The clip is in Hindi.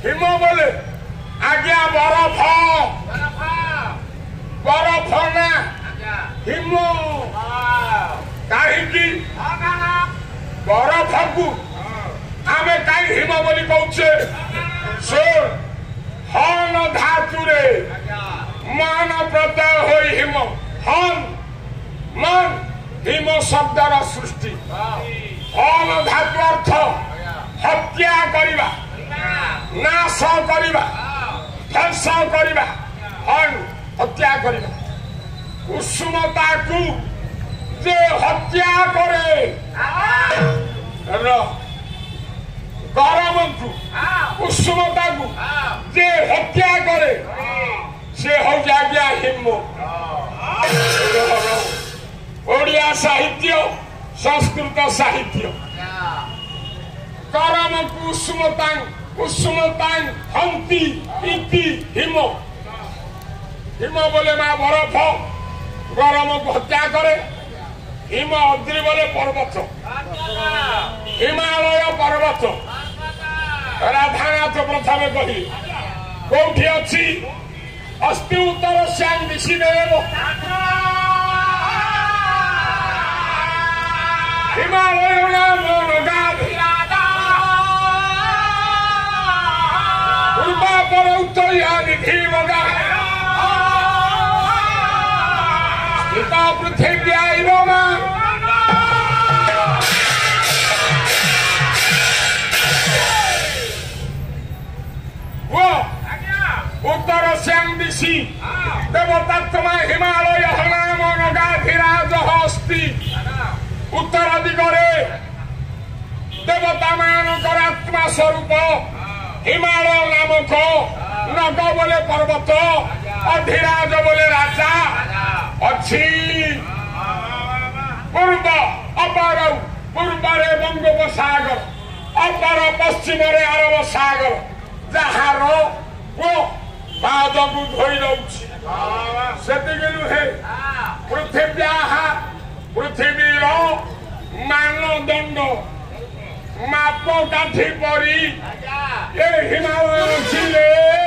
हिम बोले आज्ञा बरफ बरफ ना हिम कहीं बरफ को आमे कहीं हिम बोली कहूचे सुन हन धातु रे मन प्रत्यय होई हिम हन मन हिम शब्दर सृष्टि हन धातु अर्थ हत्या करिबा नाश करिबा ध्वंस करिबा हन हत्या करिबा कुसुमता को जे हत्या करे गरम को कुसुमता को जे हत्या करे से हो जाए हिम ओडिया साहित्य संस्कृत साहित्य गरम कुसुमता हंती इति हिम हिम बोले माँ बरफ गरम को हत्या करे हिम अद्रि बोले पर्वत हिमालय पर्वत राधानाथ प्रथम कही कौटी अच्छी अस्ति उत्तर श्याम दिशी देव हिमालय नाम पूर्वा पर उत्तर निधि बगा स्थिता पृथिव्या उत्तर श्याम दिशी देवतात्मा हिमालय नाम नगाधिराज अस्ति उत्तर दिगरे देवता मानकर आत्मा स्वरूप हिमालय नामक नग बोले पर्वत अधिराज बोले राजा अच्छी पूर्व अपर पूर्व बंगोपसागर अपर पश्चिम अरब सागर जार वो पाद को धोई दौची से पृथिवीर मानदंड मापकाठी परी ये हिमालय जिले